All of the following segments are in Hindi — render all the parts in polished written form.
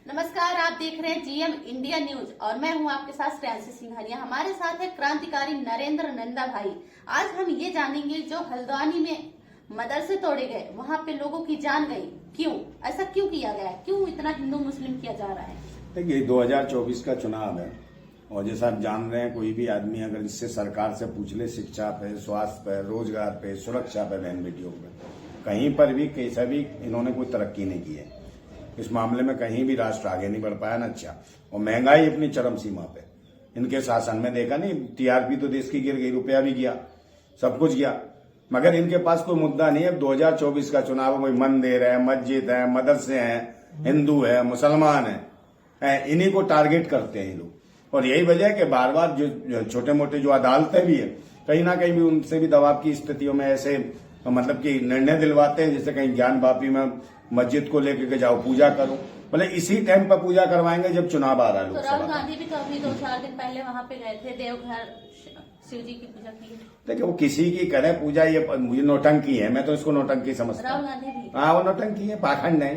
नमस्कार, आप देख रहे हैं जीएम इंडिया न्यूज और मैं हूं आपके साथ श्रेयांशी सिंघानिया। हमारे साथ है क्रांतिकारी नरेंद्र नंदा भाई। आज हम ये जानेंगे जो हल्द्वानी में मदरसे तोड़े गए, वहां पे लोगों की जान गई, क्यों ऐसा क्यों किया गया है, क्यों इतना हिंदू मुस्लिम किया जा रहा है। देखिए 2024 का चुनाव है और जैसा आप जान रहे हैं, कोई भी आदमी अगर इससे सरकार से पूछ ले, शिक्षा पे, स्वास्थ्य पे, रोजगार पे, सुरक्षा पे, बहन बेटियों पे, कहीं पर भी कैसा भी इन्होंने कोई तरक्की नहीं की है। इस मामले में कहीं भी राष्ट्र आगे नहीं बढ़ पाया ना। अच्छा, और महंगाई अपनी चरम सीमा पे। इनके शासन में देखा नहीं, टीआरपी तो देश की गिर गई, रुपया भी गया, सब कुछ गया, मगर इनके पास कोई मुद्दा नहीं है। 2024 का चुनाव है, कोई मंदिर है, मस्जिद है, मदरसे हैं, हिंदू है, मुसलमान है, इन्हीं को टारगेट करते हैं ये लोग। और यही वजह है कि बार बार जो छोटे मोटे जो अदालतें भी है, कहीं ना कहीं भी उनसे भी दबाव की स्थितियों में ऐसे मतलब कि निर्णय दिलवाते हैं, जैसे कहीं ज्ञान वापी में मस्जिद को लेकर के जाओ, पूजा करो, मतलब इसी टाइम पर पूजा करवाएंगे जब चुनाव आ रहा है। तो राहुल गांधी भी तो अभी 2-4 दिन पहले वहां पे गए थे, देवघर शिव जी की पूजा की। देखिए वो किसी की करे पूजा, ये मुझे नौटंकी है, मैं तो इसको नौटंकी समझता हूँ। राहुल गांधी भी हाँ, वो नौटंकी है, पाखंड है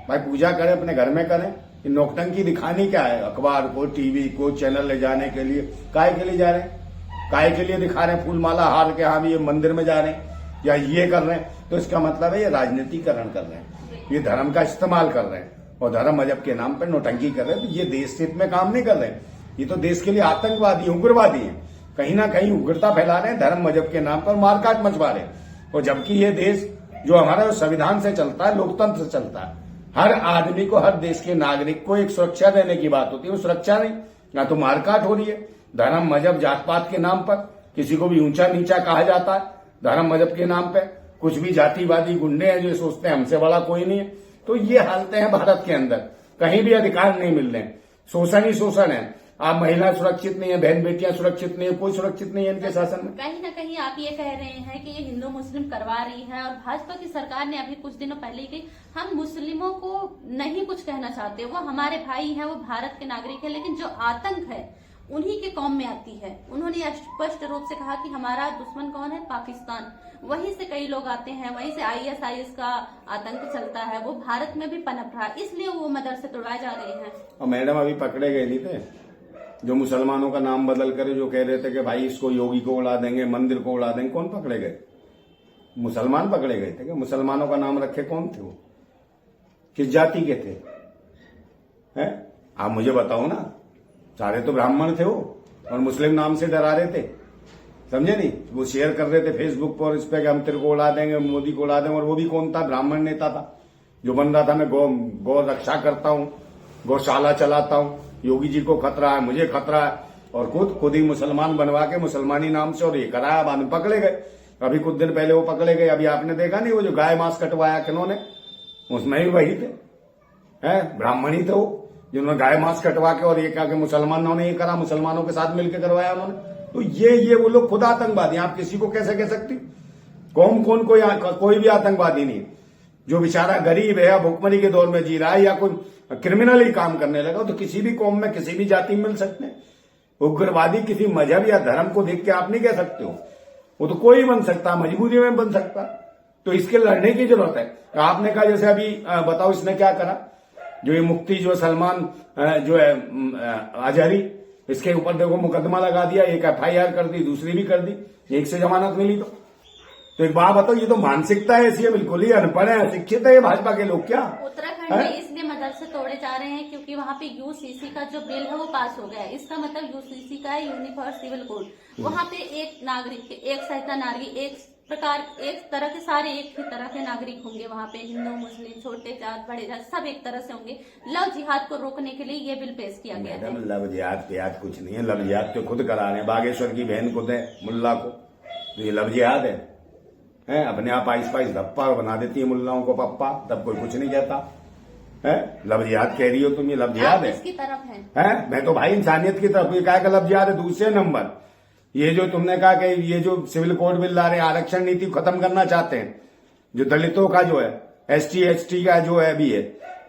भाई। पूजा करें अपने घर में करें, नौटंकी दिखानी क्या है, अखबार को, टीवी को, चैनल ले जाने के लिए, काय के लिए जा रहे हैं, काय के लिए दिखा रहे हैं, फूल माला हार के, हाँ भी ये मंदिर में जा रहे हैं या ये कर रहे हैं, तो इसका मतलब है ये राजनीतिकरण कर रहे हैं, ये धर्म का इस्तेमाल कर रहे हैं और धर्म मजहब के नाम पर नौटंकी कर रहे हैं। तो ये देश हित में काम नहीं कर रहे हैं, ये तो देश के लिए आतंकवादी, उग्रवादी हैं, कहीं ना कहीं उग्रता फैला रहे हैं, धर्म मजहब के नाम पर मारकाट मचवा रहे हैं। और जबकि ये देश जो हमारा संविधान से चलता है, लोकतंत्र से चलता है, हर आदमी को, हर देश के नागरिक को एक सुरक्षा देने की बात होती है, वो सुरक्षा नहीं, ना तो मारकाट हो रही है। धर्म मजहब जात पात के नाम पर किसी को भी ऊंचा नीचा कहा जाता है, धर्म मजहब के नाम पे कुछ भी जातिवादी गुंडे हैं जो सोचते हैं हमसे बड़ा कोई नहीं है। तो ये हालतें हैं भारत के अंदर, कहीं भी अधिकार नहीं मिल रहे, शोषण ही शोषण है। आप महिला सुरक्षित नहीं है, बहन बेटियां सुरक्षित नहीं है, कोई सुरक्षित नहीं है इनके शासन में। कहीं ना कहीं आप ये कह रहे हैं कि ये हिंदू मुस्लिम करवा रही है, और भाजपा की सरकार ने अभी कुछ दिनों पहले की, हम मुस्लिमों को नहीं कुछ कहना चाहते, वो हमारे भाई हैं, वो भारत के नागरिक है, लेकिन जो आतंक है उन्हीं के कौम में आती है। उन्होंने स्पष्ट रूप से कहा कि हमारा दुश्मन कौन है, पाकिस्तान, वहीं से कई लोग आते हैं, वहीं से आईएसआईएस का आतंक चलता है, वो भारत में भी पनप रहा है, इसलिए वो मदरसे तोड़वाए जा रहे हैं। और मैडम अभी पकड़े गए नहीं थे जो मुसलमानों का नाम बदल कर जो कह रहे थे कि भाई इसको योगी को उड़ा देंगे, मंदिर को उड़ा देंगे, कौन पकड़े गए? मुसलमान पकड़े गए थे कि मुसलमानों का नाम रखे कौन थे वो, किस जाति के थे? हैं? आप मुझे बताओ ना, सारे तो ब्राह्मण थे वो, और मुस्लिम नाम से डरा रहे थे, समझे नहीं? वो शेयर कर रहे थे फेसबुक पर इस पे कि हम तेरे को उड़ा देंगे, मोदी को उड़ा देंगे, और वो भी कौन था? ब्राह्मण नेता था जो बन रहा था मैं गौ रक्षा करता हूं, गौशाला चलाता हूं, योगी जी को खतरा है, मुझे खतरा है, और खुद ही मुसलमान बनवा के मुसलमानी नाम से और ये कराया, बाद में पकड़े गए। अभी कुछ दिन पहले वो पकड़े गए। अभी आपने देखा नहीं वो जो गाय मांस कटवाया किन्होंने, उसमें भी वही थे, है ब्राह्मण ही थे वो, जिन्होंने गाय मांस कटवा के और ये कहा कि मुसलमानों ने ये करा, मुसलमानों के साथ मिलकर करवाया उन्होंने। तो ये वो लोग खुद आतंकवादी। आप किसी को कैसे कह सकती? कौन कोई भी आतंकवादी नहीं। जो बेचारा गरीब है या भुखमरी के दौर में जी रहा है या कोई क्रिमिनल ही काम करने लगा, तो किसी भी कौम में, किसी भी जाति में मिल सकते हैं। उग्रवादी किसी मजहब या धर्म को देख के आप नहीं कह सकते हो, वो तो कोई बन सकता, मजबूरी में बन सकता। तो इसके लड़ने की जरूरत है। आपने कहा जैसे अभी बताओ इसने क्या करा, जो ये मुफ्ती जो सलमान जो है अजहरी, इसके ऊपर देखो मुकदमा लगा दिया, एक एफआईआर कर दी, दूसरी भी कर दी, एक से जमानत मिली। तो एक बात बताओ, ये तो मानसिकता है ऐसी है, बिल्कुल ही अनपढ़ है, अशिक्षित है ये भाजपा के लोग। क्या उत्तराखंड में इसलिए मदरसे तोड़े जा रहे हैं क्योंकि वहाँ पे यूसीसी का जो बिल है वो पास हो गया है। इसका मतलब यूसीसी का है, यूनिफॉर्म सिविल कोड। वहाँ पे एक नागरिक, एक सहिता नागरिक, एक तरह के सारे एक ही तरह के नागरिक होंगे वहाँ पे, हिंदू मुस्लिम, छोटे जात बड़े जात सब एक तरह से होंगे। लव जिहाद को रोकने के लिए ये बिल पेश किया गया है। लव जिहाद कुछ नहीं है, लव जिहाद तो खुद करा रहे हैं। बागेश्वर की बहन खुद है मुल्ला को, तो ये लव जिहाद है? अपने आप आइस पाइस धप्पा बना देती है मुल्लाओं को पप्पा, तब कोई कुछ नहीं कहता है। लव जिहाद कह रही हो तुम, ये लव जिहाद है? किसकी तरफ है? मैं तो भाई इंसानियत की तरफ। ये क्या का लव जिहाद है? दूसरे नंबर ये जो तुमने कहा कि ये जो सिविल कोड बिल ला रहे हैं, आरक्षण नीति खत्म करना चाहते हैं, जो दलितों का जो है, एसटी का जो है, अभी है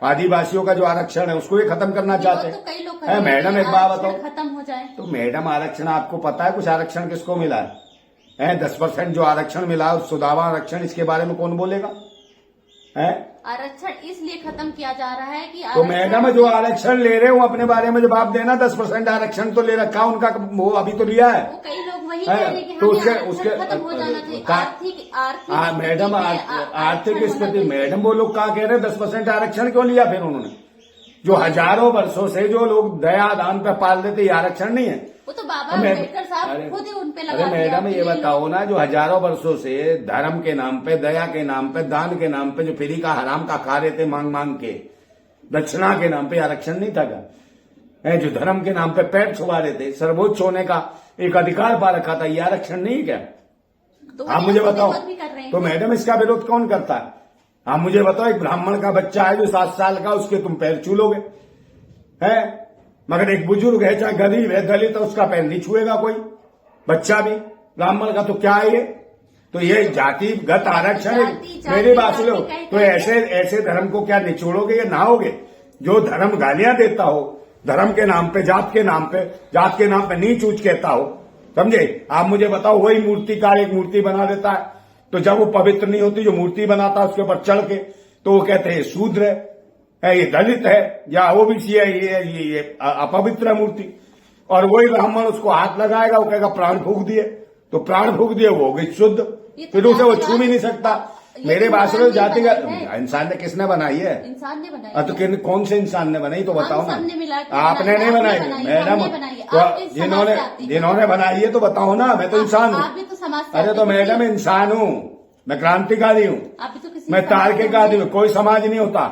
आदिवासियों का जो आरक्षण है, उसको ही खत्म करना चाहते हैं। तो कई लोग मैडम एक बात बताओ, खत्म हो जाए तो मैडम आरक्षण आपको पता है कुछ आरक्षण किसको मिला है? 10% जो आरक्षण मिला है, सुदामा आरक्षण, इसके बारे में कौन बोलेगा? है। आरक्षण इसलिए खत्म किया जा रहा है कि तो मैडम जो आरक्षण ले रहे हो अपने बारे में जवाब देना। 10% आरक्षण तो ले रखा उनका, वो अभी तो लिया है। वो कई लोग वही कह रहे हैं कि तो हमें उसके आरक्षण खत्म हो जाना चाहिए। आर्थिक मैडम आर्थिक स्थिति, मैडम वो लोग क्या कह रहे हैं 10% आरक्षण क्यों लिया फिर उन्होंने? जो हजारों वर्षों से जो लोग दया दान पे पाल देते, ये आरक्षण नहीं है। वो तो बाबा अम्बेडकर साहब खुद ही उनपे लगा अरे मैडम ये बताओ ना, जो हजारों वर्षों से धर्म के नाम पे, दया के नाम पे, दान के नाम पे जो फ्री का हराम का खा रहे थे मांग मांग के, दक्षिणा के नाम पे आरक्षण नहीं था क्या? जो धर्म के नाम पे पैर छुपा रहे थे, सर्वोच्च होने का एक अधिकार पा रखा था, ये आरक्षण नहीं है क्या? तो आप मुझे बताओ। तो हैं। मैडम इसका विरोध कौन करता है? आप मुझे बताओ, एक ब्राह्मण का बच्चा है जो 7 साल का, उसके तुम पैर छू लोगे? है मगर एक बुजुर्ग है, चाहे गरीब है, दलित है, उसका पैर नहीं छुएगा कोई, बच्चा भी। ब्राह्मण का तो क्या है ये? तो ये जातिगत आरक्षण है। मेरी बात सुनो, तो ऐसे धर्म को क्या निचोड़ोगे या नहाओगे? जो धर्म गालियां देता हो, धर्म के नाम पे, जात के नाम पे नीच ऊंच कहता हो, समझे? आप मुझे बताओ, वही मूर्तिकार एक मूर्ति बना देता है, तो जब वो पवित्र नहीं होती, जो मूर्ति बनाता है उसके ऊपर चढ़ के, तो वो कहते हैं शूद्र है, ये दलित है, या ओबीसी है, ये अपवित्र है मूर्ति। और वही ब्राह्मण उसको हाथ लगाएगा, वो कहेगा प्राण फूंक दिए, तो प्राण फूंक दिए वो हो गई शुद्ध, फिर उसे वो छू भी नहीं सकता। मेरे बात जातिगत इंसान ने किसने बनाई है? इंसान ने बनाई। तो कौन से इंसान ने बनाई तो बताओ ना। आपने नहीं बनाई मैडम, तो जिन्होंने बनाई है तो बताओ ना। मैं तो इंसान हूँ। अरे तो मैडम इंसान हूँ, मैं क्रांतिकारी हूँ, मैं तार्किक आदमी हूँ। कोई समाज नहीं होता,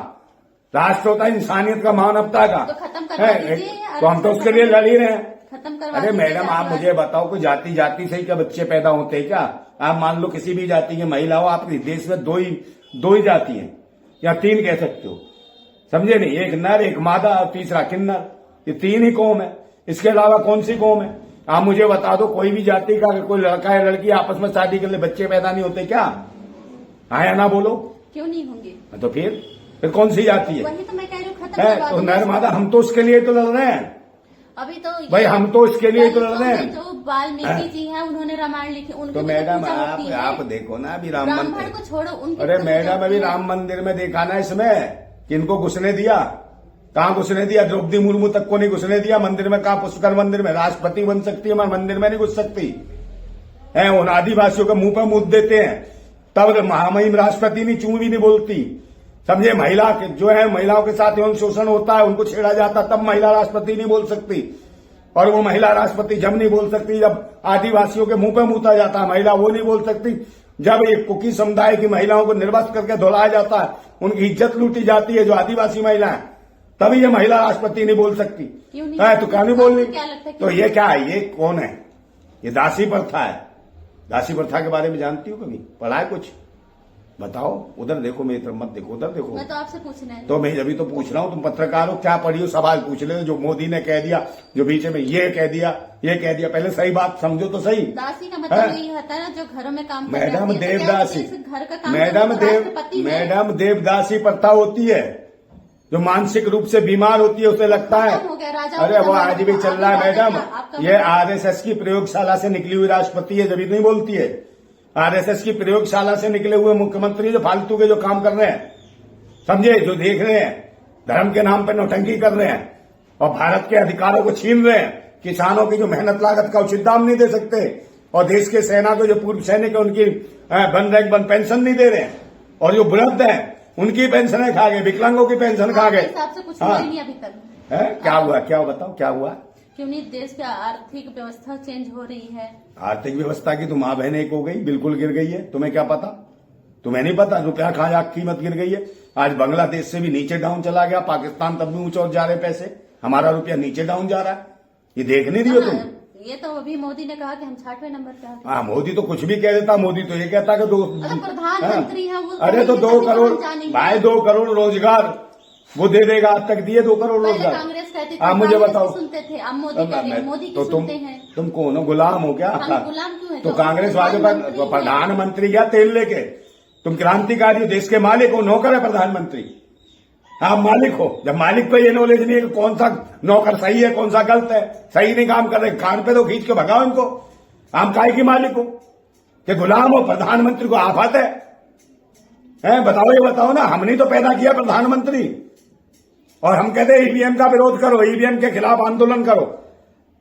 राष्ट्र होता है इंसानियत का, मानवता का। तो खत्म करवा दीजिए। तो हम तो उसके लिए लड़ ही रहे हैं। खत्म करवा। अरे मैडम आप मुझे बताओ, कोई जाति से ही क्या बच्चे पैदा होते हैं क्या? आप मान लो किसी भी जाति की महिला हो, आपके देश में दो ही जाति हैं या 3 कह सकते हो, समझे नहीं? एक नर, एक मादा और तीसरा किन्नर, ये 3 ही कौम है। इसके अलावा कौन सी कौम है? आप मुझे बता दो, कोई भी जाति का कोई लड़का या लड़की आपस में शादी कर ले, बच्चे पैदा नहीं होते क्या? हाँ या ना बोलो? क्यों नहीं होंगे? तो फिर कौन सी जाति है? वही तो मैं कह रही हूँ, खत्म करवा तो नर मादा, हम तो उसके लिए तो लड़ रहे हैं। अभी तो भाई हम तो इसके लिए तो लड़ रहे हैं। जो वाल्मीकि जी हैं, उन्होंने रामायण लिखी, उनकी तो मैडम आप देखो ना, अभी राम मंदिर को छोड़ो, उनकी अरे मैडम अभी राम मंदिर में देखा ना इसमें किनको घुसने दिया? कहाँ घुसने दिया? द्रौपदी मुर्मू तक को नहीं घुसने दिया मंदिर में। कहा पुष्कर मंदिर में राष्ट्रपति बन सकती है, हमारे मंदिर में नहीं घुस सकती है। उन आदिवासियों के मुंह पे मुद्द देते हैं, तब महामहिम राष्ट्रपति नहीं चूं भी नहीं बोलती, समझे? महिला जो है, महिलाओं के साथ यौन शोषण होता है, उनको छेड़ा जाता, तब महिला राष्ट्रपति नहीं बोल सकती। और वो महिला राष्ट्रपति जब नहीं बोल सकती जब आदिवासियों के मुंह पे मूता जाता है, महिला वो नहीं बोल सकती। जब एक कुकी समुदाय की महिलाओं को निर्वस्त्र करके धुलाया जाता है, उनकी इज्जत लूटी जाती है, जो आदिवासी महिला है, तभी ये महिला राष्ट्रपति नहीं बोल सकती। तो क्या नहीं बोल रही? तो ये क्या है? ये कौन है? ये दासी प्रथा है। दासी प्रथा के बारे में जानती हो? कभी पढ़ा है कुछ? बताओ। उधर देखो, मेरी तरफ मत देखो, उधर देखो। मैं तो आपसे पूछना है। तो मैं अभी तो पूछ रहा हूँ, तुम पत्रकार हो, क्या पढ़ी हो? सवाल पूछ ले। जो मोदी ने कह दिया, जो बीच में ये कह दिया, पहले सही बात समझो तो सही। दासी का मतलब यही होता है ना, जो घरों में काम करती है। मैडम देवदासी, घर का काम, मैडम देवदासी प्रथा होती है। जो मानसिक रूप से बीमार होती है, उसे लगता है अरे वो आज भी चल रहा है। मैडम ये आरएसएस की प्रयोगशाला से निकली हुई राष्ट्रपति है, जब नहीं बोलती है। आरएसएस की प्रयोगशाला से निकले हुए मुख्यमंत्री जो फालतू के जो काम कर रहे हैं, समझे? जो देख रहे हैं, धर्म के नाम पर नौटंकी कर रहे हैं और भारत के अधिकारों को छीन रहे हैं। किसानों की जो मेहनत लागत का उचित दाम नहीं दे सकते, और देश के सेना को जो पूर्व सैनिक है उनकी वन पेंशन नहीं दे रहे हैं, और जो वृद्ध हैं उनकी पेंशनें खा गए, विकलांगों की पेंशन खा गए। क्या हुआ? क्या बताओ क्या हुआ? क्यों नहीं देश की आर्थिक व्यवस्था चेंज हो रही है? आर्थिक व्यवस्था की तो माँ बहन एक हो गई, बिल्कुल गिर गई है। तुम्हें क्या पता? तुम्हें नहीं पता? रुपया खाया कीमत गिर गई है। आज बांग्लादेश से भी नीचे डाउन चला गया, पाकिस्तान तब भी ऊंचे और जा रहे पैसे, हमारा रुपया नीचे डाउन जा रहा है। ये देख नहीं रही हो तुम? ये तो अभी मोदी ने कहा कि हम 60वें नंबर पे आ गए। हाँ, मोदी तो कुछ भी कह देता। मोदी तो ये कहता कि प्रधानमंत्री है वो। अरे तो 2 करोड़ भाई, 2 करोड़ रोजगार वो दे देगा। आज तक दिए 2 करोड़ रोजगार? कांग्रेस कहती थी, आप मुझे बताओ। सुनते थे, अब मोदी की सुनते हैं। तुम कौन हो? गुलाम हो क्या? गुलाम क्यों है? तो कांग्रेस वाले पर प्रधानमंत्री क्या तेल लेके? तुम क्रांतिकारी, देश के मालिक हो, नौकर है प्रधानमंत्री। आप मालिक हो। जब मालिक को ये नॉलेज नहीं है कि कौन सा नौकर सही है, कौन सा गलत है, सही नहीं काम कर रहे, कान पे तो खींच के भगाओ इनको। आप काय की मालिक हो कि गुलाम हो? प्रधानमंत्री को आफत है। बताओ, ये बताओ ना, हमने तो पैदा किया प्रधानमंत्री, और हम कहते हैं ईवीएम का विरोध करो, ईवीएम के खिलाफ आंदोलन करो।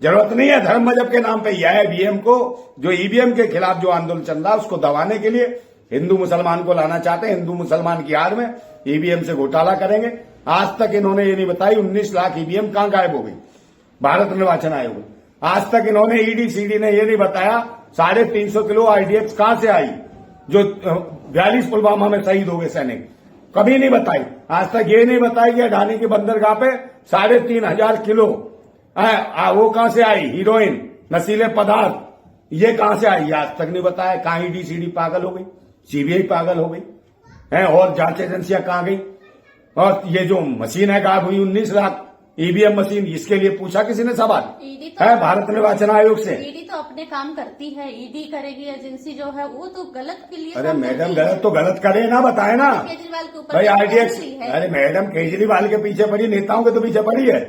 जरूरत नहीं है धर्म मजहब के नाम पे यह ईवीएम को, जो ईवीएम के खिलाफ जो आंदोलन चल रहा है उसको दबाने के लिए हिंदू मुसलमान को लाना चाहते हैं। हिंदू मुसलमान की आड़ में ईवीएम से घोटाला करेंगे। आज तक इन्होंने ये नहीं बताई 19 लाख ईवीएम कहां गायब हो गई भारत निर्वाचन आयोग। आज तक इन्होंने ईडी सीडी ने ये नहीं बताया 350 किलो आईडीएक्स कहां से आई, जो 42 पुलवामा में शहीद हो गए सैनिक, कभी नहीं बताई। आज तक ये नहीं बताई कि अडानी की बंदरगाह पे 3,500 किलो वो कहां से आई, हीरोइन, नशीले पदार्थ, ये कहां से आई, आज तक नहीं बताया। कहां ईडी सीडी पागल हो गई, सीबीआई पागल हो गई है, और जांच एजेंसियां कहां गई। और ये जो मशीन है गायब हुई 19 लाख ईवीएम मशीन, इसके लिए पूछा किसी ने सवाल ईडी तो है भारत निर्वाचन आयोग से? ईडी तो अपने काम करती है, ईडी करेगी, एजेंसी जो है वो तो गलत के लिए। अरे मैडम गलत तो गलत करे ना, बताए ना केजरीवाल के ऊपर भाई आईडीएक्स। अरे मैडम केजरीवाल के पीछे पड़ी, नेताओं के तो पीछे पड़ी है,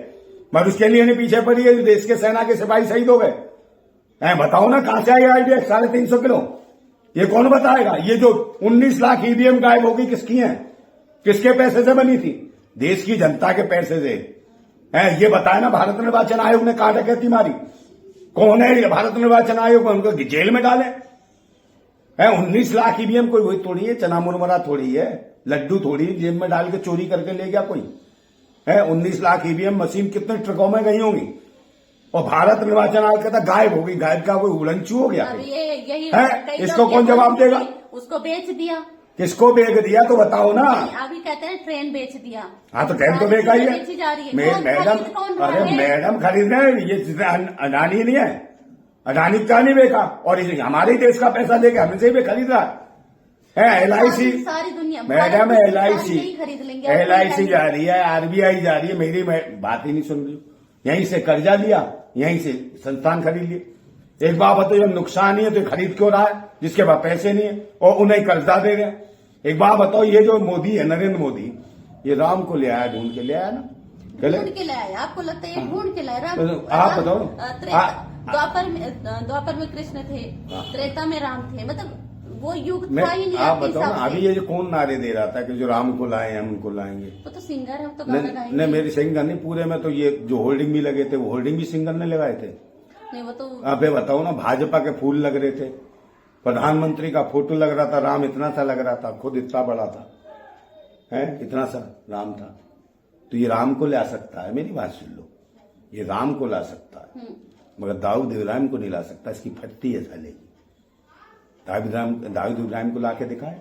मगर उसके लिए नहीं पीछे पड़ी है देश के सेना के सिपाही शहीद हो गए। बताओ ना कहां से आई आईडीएक्स 350 किलो, ये कौन बताएगा? ये जो 19 लाख ईवीएम गायब हो गई किसकी है, किसके पैसे से बनी थी? देश की जनता के पैसे से है। ये बताया ना भारत निर्वाचन आयोग ने कहा डकैती मारी, कौन है ये भारत निर्वाचन आयोग? उनको जेल में डाले है। 19 लाख ईवीएम कोई वही थोड़ी है, चना मुरमरा थोड़ी है, लड्डू थोड़ी जेब में डाल के चोरी करके ले गया कोई है। 19 लाख ईवीएम मशीन कितने ट्रकों में गई होंगी, और भारत निर्वाचन आयोग कहता गायब हो गई। गायब का कोई उड़नचू हो गया यही है? इसको कौन जवाब देगा? उसको बेच दिया। किसको बेच दिया तो बताओ ना। अभी कहते हैं ट्रेन बेच दिया। हाँ तो ट्रेन तो बेचा ही है बेची जा रही है। मैडम। अरे मैडम खरीद रहे हैं, ये अडानी नहीं है, अडानी का नहीं बेचा, और हमारे देश का पैसा लेके हमसे भी खरीद रहा है। LIC सारी दुनिया मैडम, खरीद लेंगे। LIC जा रही है, RBI जा रही है, मेरी बात ही नहीं सुन रही। यहीं से कर्जा लिया, यहीं से संस्थान खरीद लिए। एक बात बताओ, जब नुकसान ही है तो खरीद क्यों रहा है जिसके पास पैसे नहीं है, और उन्हें कर्जा दे रहे हैं। एक बात बताओ, ये जो मोदी है नरेंद्र मोदी, ये राम को ले आया, ढूंढ के ले आया ना, ढूंढ के लाया। आपको लगता है ये ढूंढ के लाया? आप बताओ। द्वापर में कृष्ण थे, त्रेता में राम थे, मतलब वो युग था ही नहीं। आप बताओ ना, अभी ये जो कौन नारे दे रहा था कि जो राम को लाए हम उनको लाएंगे? वो तो सिंगर है, तो गाना गाएंगे। नहीं मेरी सिंगर नहीं, पूरे में तो ये जो होल्डिंग भी लगे थे वो होल्डिंग भी सिंगर ने लगाए थे। नहीं वो तो आप ये बताओ ना, भाजपा के फूल लग रहे थे, प्रधानमंत्री का फोटो लग रहा था, राम इतना सा लग रहा था, खुद इतना बड़ा था, है इतना सा राम था। तो ये राम को ला सकता है, मेरी बात सुन लो, ये राम को ला सकता है, मगर दाऊद इब्राहिम को नहीं ला सकता। इसकी फटती है साले की। दाऊद इब्राहिम को ला के दिखाए,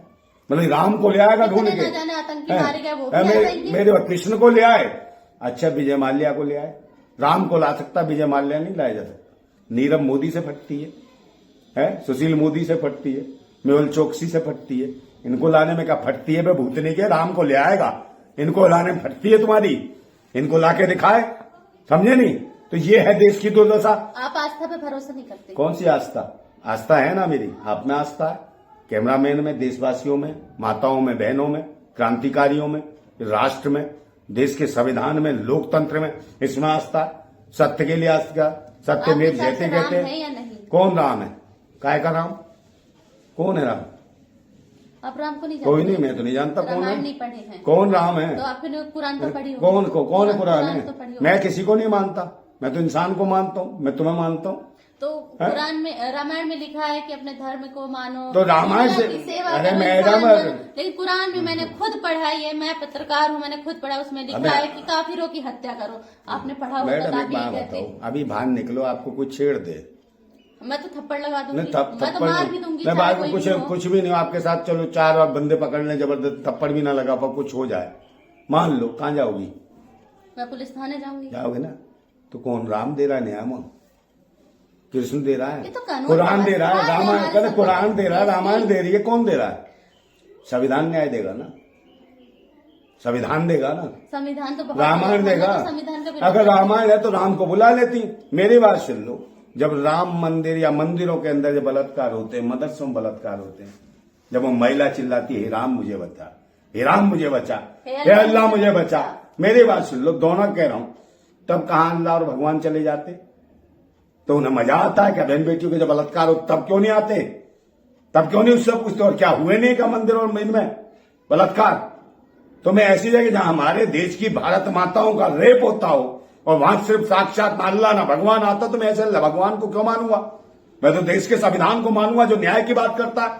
मतलब राम को ले आएगा ढूंढ के। मेरे कृष्ण को ले आए, अच्छा विजय माल्या को ले आए, राम को ला सकता, विजय माल्या नहीं लाया जा सकता। नीरव मोदी से फटती है, सुशील मोदी से फटती है, मेहुल चोकसी से फटती है। इनको लाने में क्या फटती है? भूतनी के राम को ले आएगा, इनको लाने में फटती है तुम्हारी, इनको लाके दिखाए, समझे नहीं? तो ये है देश की दुर्दशा। आप आस्था पे भरोसा नहीं करते? कौन सी आस्था? आस्था है ना मेरी, आप में आस्था है, कैमरामैन में, देशवासियों में, माताओं में, बहनों में, क्रांतिकारियों में, राष्ट्र में, देश के संविधान में, लोकतंत्र में, इसमें आस्था। सत्य के लिए आस्था, सत्य में जैसे कहते हैं। कौन राम है? काय का राम? कौन है राम? आप राम को नहीं जानते? कोई नहीं, मैं तो नहीं जानता कौन है। नहीं पढ़े हैं? कौन राम है? तो आपने कुरान तो पढ़ी होगी। कौन है कुरान है? तो मैं किसी को नहीं मानता, मैं तो इंसान को मानता हूँ, मैं तुम्हें मानता हूँ। तो कुरान में, रामायण में लिखा है कि अपने धर्म को मानो, तो रामायण से अरे मैडम, लेकिन कुरान में मैंने खुद पढ़ाई है, मैं पत्रकार हूँ, मैंने खुद पढ़ा, उसमें लिखा है कि काफिरों की हत्या करो। आपने पढ़ा होगा? मैडम एक बात बताओ, अभी बाहर निकलो, आपको कुछ छेड़ दे, मैं तो थप्पड़ लगा दूंगी, मैं तो मार भी दूंगी। मैं बात में कुछ भी नहीं, आपके साथ चलो 4 बंदे पकड़ लें, जबरदस्त थप्पड़ भी ना लगा पाओ, कुछ हो जाए, मान लो, कहाँ जाओगी? मैं पुलिस थाने जाऊंगी। जाओगे ना? तो कौन राम दे रहा है न्याय? कृष्ण दे रहा है, तो कुरान दे रहा है, रामायण कहते कुरान दे रहा है, रामायण दे रही है, कौन दे रहा है? संविधान न्याय देगा ना, संविधान देगा ना, संविधान तो रामायण देगा। संविधान का अगर रामायण है तो राम को बुला लेती। मेरी बात सुन लो, जब राम मंदिर या मंदिरों के अंदर जब बलात्कार होते हैं, मदरसों में बलात्कार होते हैं, जब वो महिला चिल्लाती है, हे राम मुझे बचा, हे राम मुझे बचा, हे अल्लाह मुझे बचा, मेरी बात सुन लो, दोनों कह रहा हूं, तब कहां अल्लाह और भगवान चले जाते? तो उन्हें मजा आता है क्या? बहन बेटियों के जब बलात्कार हो तब क्यों नहीं आते? तब क्यों नहीं उससे पूछते और क्या हुए नहीं का मंदिर और इनमें? बलात्कार। तो मैं ऐसी जगह जहां हमारे देश की भारत माताओं का रेप होता हो और वहां सिर्फ साक्षात ना अल्लाह ना भगवान आता, तो मैं ऐसे भगवान को क्यों मानूंगा? मैं तो देश के संविधान को मानूंगा जो न्याय की बात करता है,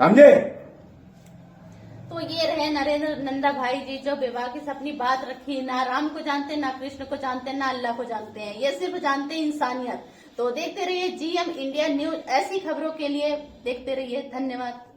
समझे? तो ये रहे नरेंद्र नंदा भाई जी, जो विवाह की अपनी बात रखी। ना राम को जानते, ना कृष्ण को जानते, ना अल्लाह को जानते हैं, ये सिर्फ जानते हैं इंसानियत। तो देखते रहिए GM इंडिया न्यूज, ऐसी खबरों के लिए देखते रहिए। धन्यवाद।